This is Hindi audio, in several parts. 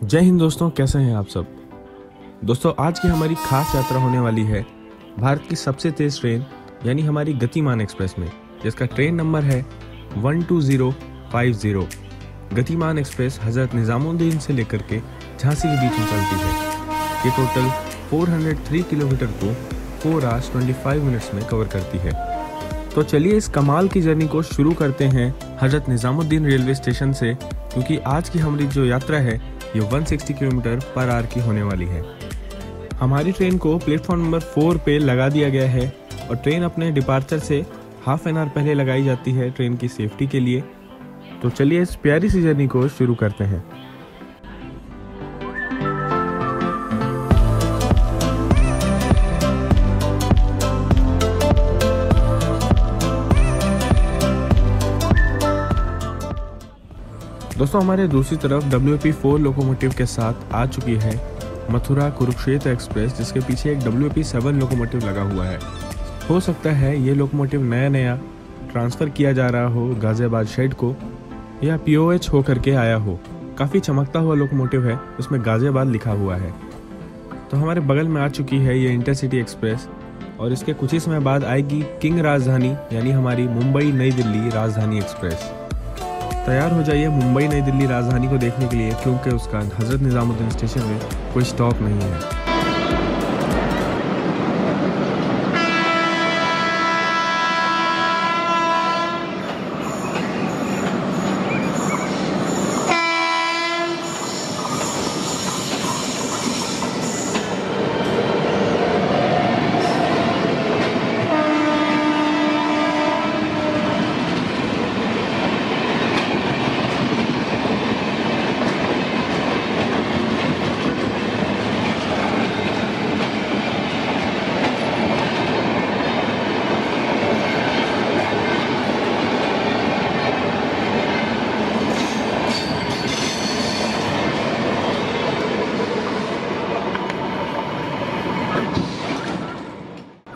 जय हिंद दोस्तों, कैसे हैं आप सब। दोस्तों, आज की हमारी खास यात्रा होने वाली है भारत की सबसे तेज ट्रेन यानी हमारी गतिमान एक्सप्रेस में, जिसका ट्रेन नंबर है 12050। गतिमान एक्सप्रेस हजरत निजामुद्दीन से लेकर के झांसी के बीच में चलती है। ये टोटल 403 किलोमीटर को 4 hours 25 minutes में कवर करती है। तो चलिए इस कमाल की जर्नी को शुरू करते हैं हजरत निजामुद्दीन रेलवे स्टेशन से, क्योंकि आज की हमारी जो यात्रा है ये 160 किलोमीटर पर आवर की होने वाली है। हमारी ट्रेन को प्लेटफॉर्म नंबर 4 पे लगा दिया गया है और ट्रेन अपने डिपार्चर से हाफ एन आवर पहले लगाई जाती है ट्रेन की सेफ्टी के लिए। तो चलिए इस प्यारी सी जर्नी को शुरू करते हैं। दोस्तों, हमारे दूसरी तरफ WP4 लोकोमोटिव के साथ आ चुकी है मथुरा कुरुक्षेत्र एक्सप्रेस, जिसके पीछे एक WP7 लोकोमोटिव लगा हुआ है। हो सकता है ये लोकोमोटिव नया ट्रांसफ़र किया जा रहा हो गाजियाबाद शेड को, या POH हो करके आया हो। काफ़ी चमकता हुआ लोकोमोटिव है, उसमें गाजियाबाद लिखा हुआ है। तो हमारे बगल में आ चुकी है ये इंटरसिटी एक्सप्रेस और इसके कुछ ही समय बाद आएगी किंग राजधानी यानी हमारी मुंबई नई दिल्ली राजधानी एक्सप्रेस। तैयार हो जाइए मुंबई नई दिल्ली राजधानी को देखने के लिए, क्योंकि उसका हजरत निजामुद्दीन स्टेशन में कोई स्टॉप नहीं है।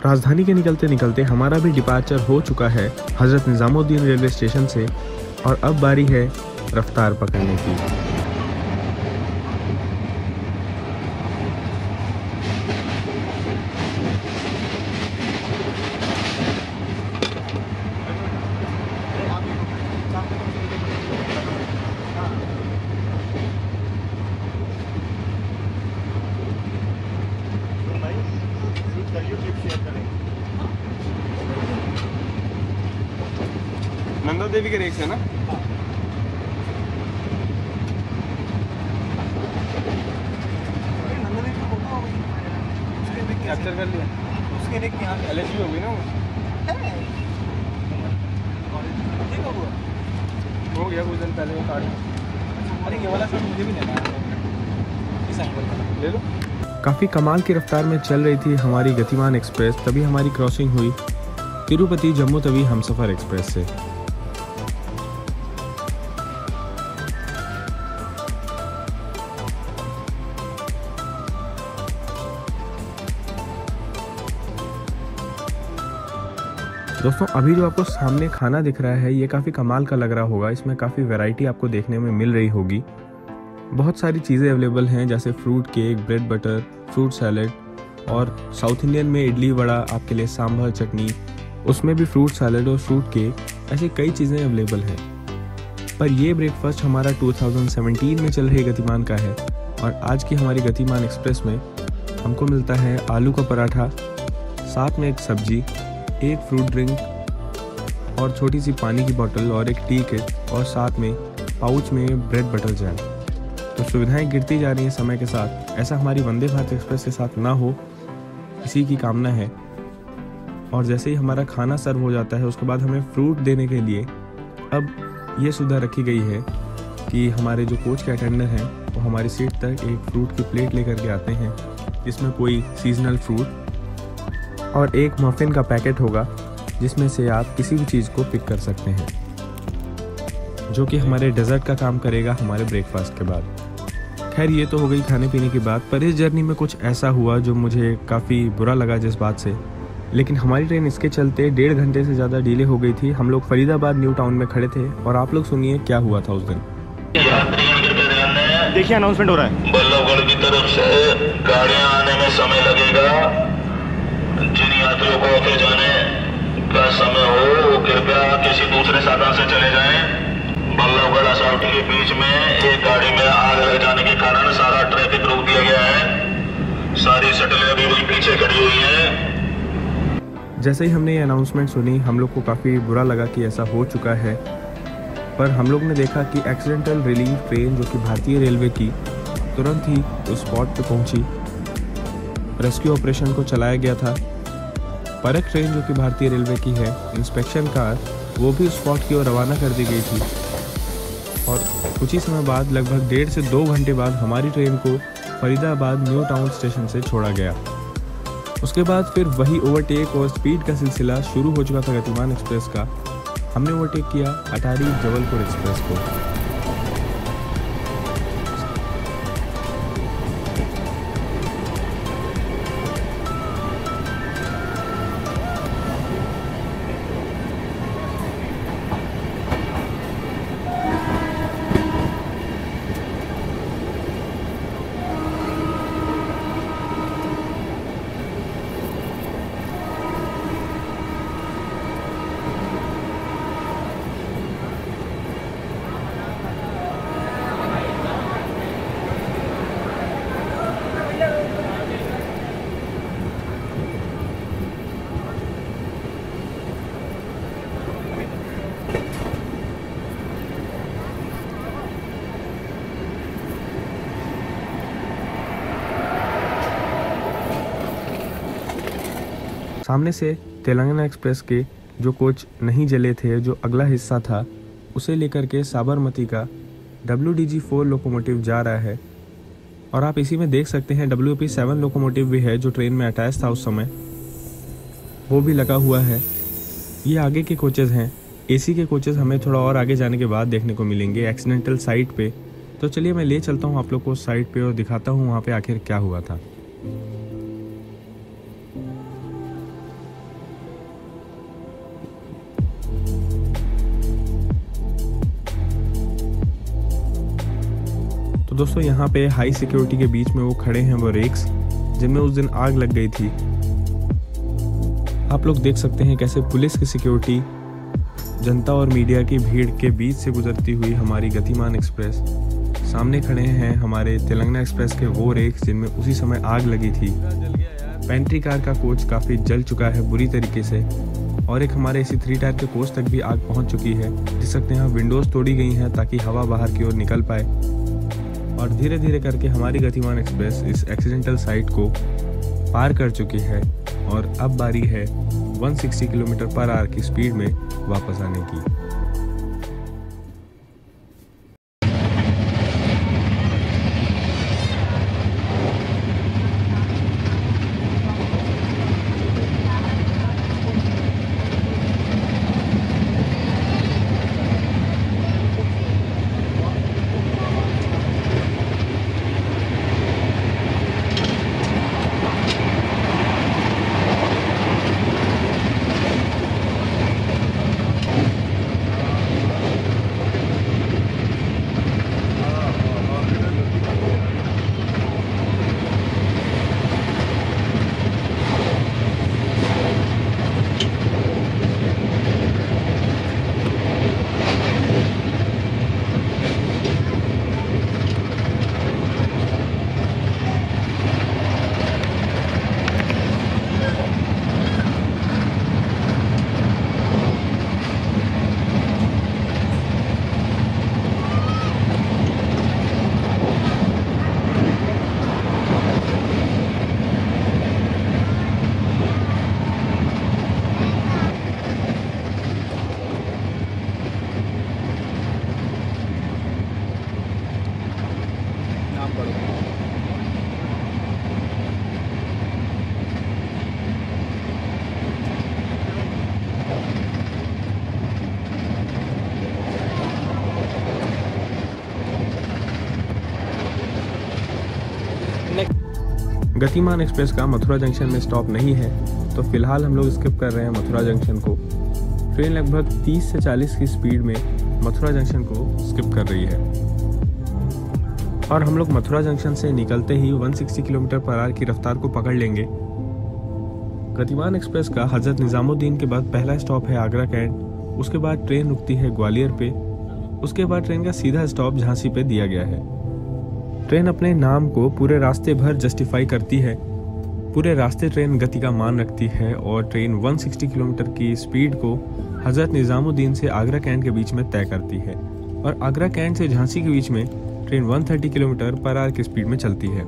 राजधानी के निकलते निकलते हमारा भी डिपार्चर हो चुका है हजरत निजामुद्दीन रेलवे स्टेशन से, और अब बारी है रफ्तार पकड़ने की। नंदा देवी के रेक से ना कैप्चर कर लिया। उसके रेक यहाँ LSU होगी ना, हो गया कुछ दिन पहले वो कार्ड। अरे ये वाला शॉट मुझे भी लेना है, इस एंगल का ले लो। काफ़ी कमाल की रफ्तार में चल रही थी हमारी गतिमान एक्सप्रेस, तभी हमारी क्रॉसिंग हुई तिरुपति जम्मू तवी हमसफ़र एक्सप्रेस से। दोस्तों, अभी जो आपको सामने खाना दिख रहा है ये काफ़ी कमाल का लग रहा होगा। इसमें काफ़ी वैरायटी आपको देखने में मिल रही होगी। बहुत सारी चीज़ें अवेलेबल हैं, जैसे fruit cake, bread butter, fruit salad, और साउथ इंडियन में इडली वड़ा, आपके लिए सांभर चटनी, उसमें भी फ्रूट सैलेड और फ्रूट केक, ऐसी कई चीज़ें अवेलेबल हैं। पर ये ब्रेकफास्ट हमारा 2017 में चल रही गतिमान का है, और आज की हमारी गतिमान एक्सप्रेस में हमको मिलता है आलू का पराठा, साथ में एक सब्जी, एक फ्रूट ड्रिंक और छोटी सी पानी की बोतल और एक टी किट, और साथ में पाउच में ब्रेड बटर जैम। तो सुविधाएं गिरती जा रही हैं समय के साथ। ऐसा हमारी वंदे भारत एक्सप्रेस के साथ ना हो, इसी की कामना है। और जैसे ही हमारा खाना सर्व हो जाता है उसके बाद हमें फ्रूट देने के लिए अब ये सुविधा रखी गई है कि हमारे जो कोच के अटेंडर हैं वो हमारी सीट तक एक फ्रूट की प्लेट लेकर के आते हैं, जिसमें कोई सीजनल फ्रूट और एक मफ़िन का पैकेट होगा, जिसमें से आप किसी भी चीज़ को पिक कर सकते हैं, जो कि हमारे डेजर्ट का काम करेगा हमारे ब्रेकफास्ट के बाद। खैर, ये तो हो गई खाने पीने की बात, पर इस जर्नी में कुछ ऐसा हुआ जो मुझे काफ़ी बुरा लगा जिस बात से, लेकिन हमारी ट्रेन इसके चलते 1.5 घंटे से ज़्यादा डिले हो गई थी। हम लोग फरीदाबाद न्यू टाउन में खड़े थे और आप लोग सुनिए क्या हुआ था उस दिन। देखिए अनाउंसमेंट हो रहा है। बल्लभगढ़ की तरफ से गाड़ियां आने में समय लगेगा। जिन यात्रियों को ऑफिस जाने का समय हो वो कृपया किसी दूसरे साधन से चले जाएं। बल्लभगढ़ असौटी के बीच में एक गाड़ी में आग लग जाने के कारण सारा ट्रैफिक रोक दिया गया है। सारी शटलें अभी भी पीछे खड़ी हुई हैं। जैसे ही हमने ये अनाउंसमेंट सुनी हम लोग को काफ़ी बुरा लगा कि ऐसा हो चुका है, पर हम लोग ने देखा कि एक्सीडेंटल रिलीफ ट्रेन जो कि भारतीय रेलवे की तुरंत ही उस स्पॉट पे पहुंची। रेस्क्यू ऑपरेशन को चलाया गया था। परख ट्रेन जो कि भारतीय रेलवे की है, इंस्पेक्शन कार, वो भी उस स्पॉट की ओर रवाना कर दी गई थी। और कुछ ही समय बाद, लगभग 1.5 से 2 घंटे बाद, हमारी ट्रेन को फरीदाबाद न्यू टाउन स्टेशन से छोड़ा गया। उसके बाद फिर वही ओवरटेक और स्पीड का सिलसिला शुरू हो चुका था गतिमान एक्सप्रेस का। हमने ओवरटेक किया अटारी जबलपुर एक्सप्रेस को। सामने से तेलंगाना एक्सप्रेस के जो कोच नहीं जले थे, जो अगला हिस्सा था, उसे लेकर के साबरमती का WDG-4 लोकोमोटिव जा रहा है। और आप इसी में देख सकते हैं WP-7 लोकोमोटिव भी है जो ट्रेन में अटैच था उस समय, वो भी लगा हुआ है। ये आगे के कोचेज़ हैं। AC के कोचेज़ हमें थोड़ा और आगे जाने के बाद देखने को मिलेंगे एक्सीडेंटल साइट पे। तो चलिए मैं ले चलता हूँ आप लोग को साइट पे और दिखाता हूँ वहाँ पे आखिर क्या हुआ था। दोस्तों यहाँ पे हाई सिक्योरिटी के बीच में वो खड़े हैं वो रेक्स जिनमें उस दिन आग लग गई थी। आप लोग देख सकते हैं कैसे पुलिस की सिक्योरिटी जनता और मीडिया की भीड़ के बीच से गुजरती हुई हमारी गतिमान एक्सप्रेस। सामने खड़े हैं हमारे तेलंगाना एक्सप्रेस के वो रेक्स जिनमें उसी समय आग लगी थी। पेंट्री कार का कोच काफ़ी जल चुका है बुरी तरीके से, और एक हमारे AC 3 टायर के कोच तक भी आग पहुँच चुकी है। देख सकते हैं विंडोज़ तोड़ी गई हैं ताकि हवा बाहर की ओर निकल पाए। और धीरे धीरे करके हमारी गतिमान एक्सप्रेस इस एक्सीडेंटल साइट को पार कर चुकी है और अब बारी है 160 किलोमीटर/आवर की स्पीड में वापस आने की। गतिमान एक्सप्रेस का मथुरा जंक्शन में स्टॉप नहीं है, तो फिलहाल हम लोग स्किप कर रहे हैं मथुरा जंक्शन को। ट्रेन लगभग 30 से 40 की स्पीड में मथुरा जंक्शन को स्किप कर रही है। और हम लोग मथुरा जंक्शन से निकलते ही 160 किलोमीटर पर आवर की रफ्तार को पकड़ लेंगे। गतिमान एक्सप्रेस का हजरत निज़ामुद्दीन के बाद पहला स्टॉप है आगरा कैंट। उसके बाद ट्रेन रुकती है ग्वालियर पे। उसके बाद ट्रेन का सीधा स्टॉप झांसी पे दिया गया है। ट्रेन अपने नाम को पूरे रास्ते भर जस्टिफाई करती है। पूरे रास्ते ट्रेन गति का मान रखती है और ट्रेन 160 किलोमीटर की स्पीड को हजरत निज़ामुद्दीन से आगरा कैंट के बीच में तय करती है और आगरा कैंट से झांसी के बीच में ट्रेन 130 किलोमीटर पर आवर की स्पीड में चलती है।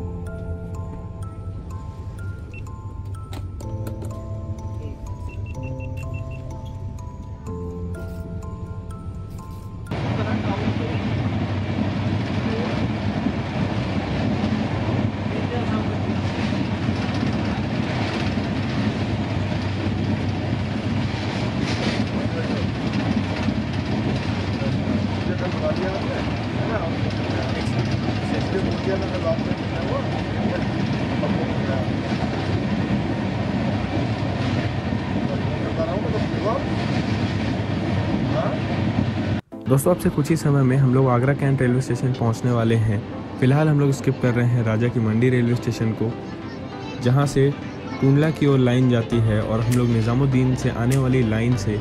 दोस्तों, अब से कुछ ही समय में हम लोग आगरा कैंट रेलवे स्टेशन पहुंचने वाले हैं। फिलहाल हम लोग स्किप कर रहे हैं राजा की मंडी रेलवे स्टेशन को, जहां से टूंडला की ओर लाइन जाती है और हम लोग निज़ामुद्दीन से आने वाली लाइन से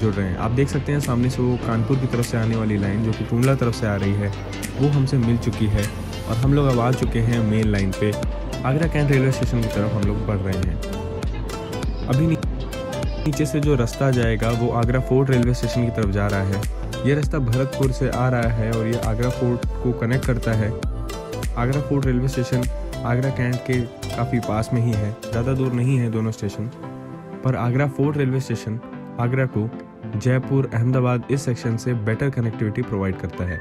जुड़ रहे हैं। आप देख सकते हैं सामने से वो कानपुर की तरफ से आने वाली लाइन जो कि टूंडला तरफ से आ रही है वो हमसे मिल चुकी है और हम लोग अब आ चुके हैं मेन लाइन पे। आगरा कैंट रेलवे स्टेशन की तरफ हम लोग बढ़ रहे हैं। अभी नीचे से जो रास्ता जाएगा वो आगरा फोर्ट रेलवे स्टेशन की तरफ जा रहा है। ये रास्ता भरतपुर से आ रहा है और ये आगरा फोर्ट को कनेक्ट करता है। Agra fort railway station Agra cantt के काफ़ी पास में ही है, ज़्यादा दूर नहीं है दोनों स्टेशन, पर Agra fort railway station Agra को जयपुर अहमदाबाद इस सेक्शन से बेटर कनेक्टिविटी प्रोवाइड करता है।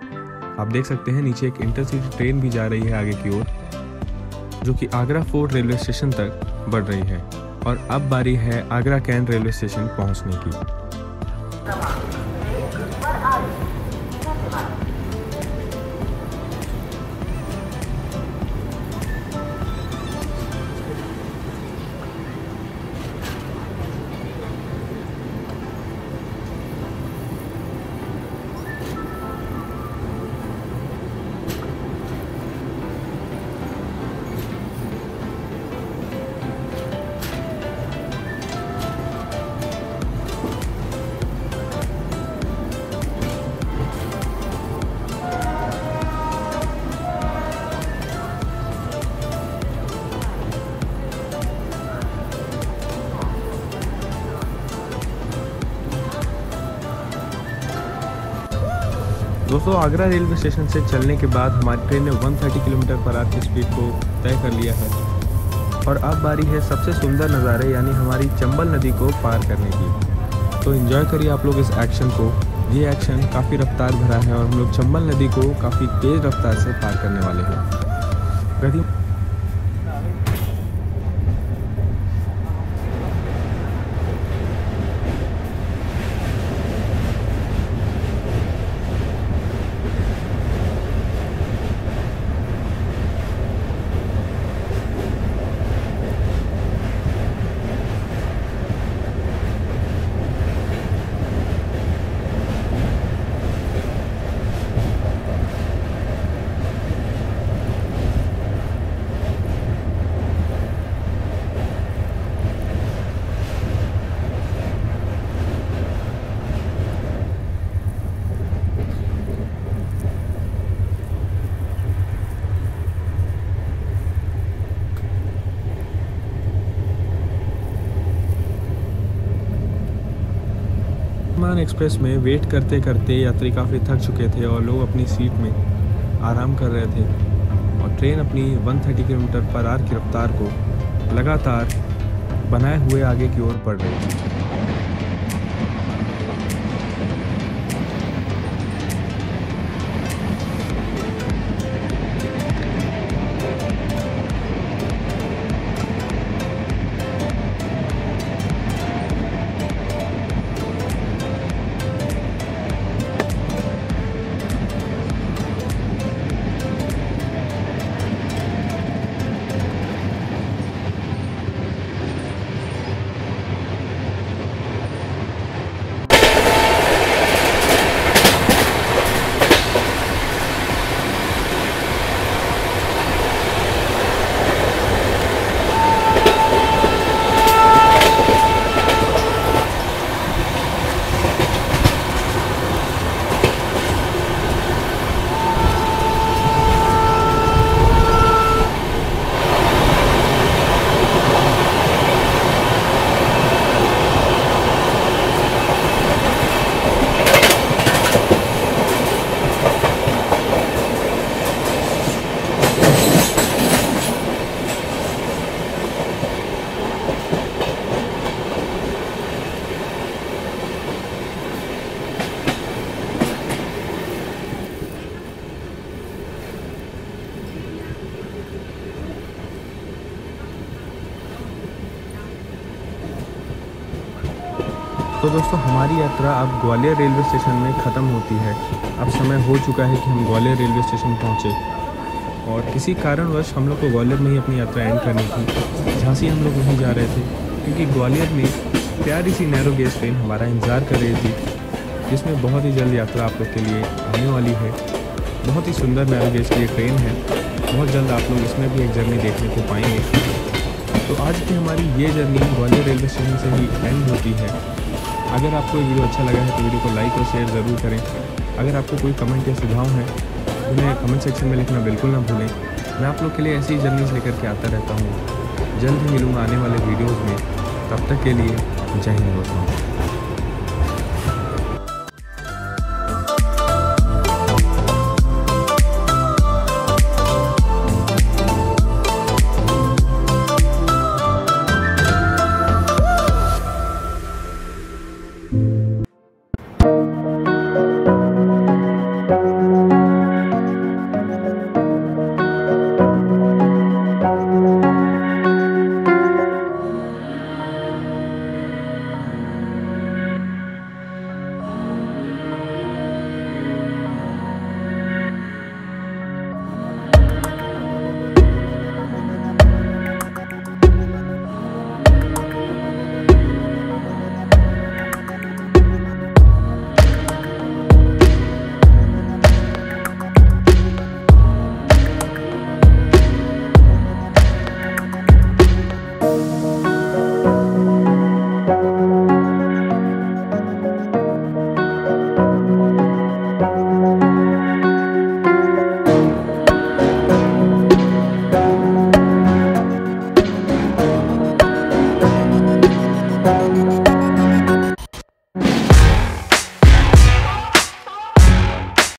आप देख सकते हैं नीचे एक इंटरसिटी ट्रेन भी जा रही है आगे की ओर, जो कि आगरा फोर्ट रेलवे स्टेशन तक बढ़ रही है। और अब बारी है आगरा कैंट रेलवे स्टेशन पहुंचने की। दोस्तों, आगरा रेलवे स्टेशन से चलने के बाद हमारी ट्रेन ने 130 किलोमीटर पर आवर की स्पीड को तय कर लिया है और अब बारी है सबसे सुंदर नज़ारे यानी हमारी चंबल नदी को पार करने की। तो एंजॉय करिए आप लोग इस एक्शन को। ये एक्शन काफ़ी रफ्तार भरा है और हम लोग चंबल नदी को काफ़ी तेज़ रफ्तार से पार करने वाले हैं। गति एक्सप्रेस में वेट करते करते यात्री काफ़ी थक चुके थे और लोग अपनी सीट में आराम कर रहे थे और ट्रेन अपनी 130 किलोमीटर पर आवर की रफ्तार को लगातार बनाए हुए आगे की ओर बढ़ रही थी। तो दोस्तों हमारी यात्रा अब ग्वालियर रेलवे स्टेशन में ख़त्म होती है। अब समय हो चुका है कि हम ग्वालियर रेलवे स्टेशन पहुँचे और किसी कारणवश हम लोग को ग्वालियर में ही अपनी यात्रा एंड करनी थी। झांसी हम लोग नहीं जा रहे थे क्योंकि ग्वालियर में प्यारी सी नैरो गेज ट्रेन हमारा इंतज़ार कर रही थी, जिसमें बहुत ही जल्द यात्रा आप लोग के लिए आने वाली है। बहुत ही सुंदर नैरो गेज की ट्रेन है, बहुत जल्द आप लोग इसमें भी एक जर्नी देखने को पाएंगे। तो आज की हमारी ये जर्नी ग्वालियर रेलवे स्टेशन से ही एंड होती है। अगर आपको ये वीडियो अच्छा लगा है तो वीडियो को लाइक और शेयर ज़रूर करें। अगर आपको कोई कमेंट या सुझाव है तो उन्हें कमेंट सेक्शन में लिखना बिल्कुल ना भूलें। मैं आप लोग के लिए ऐसी जर्नीज लेकर के आता रहता हूँ। जल्द ही मिलूँगा आने वाले वीडियोज़ में। तब तक के लिए जय हिंद दोस्तों।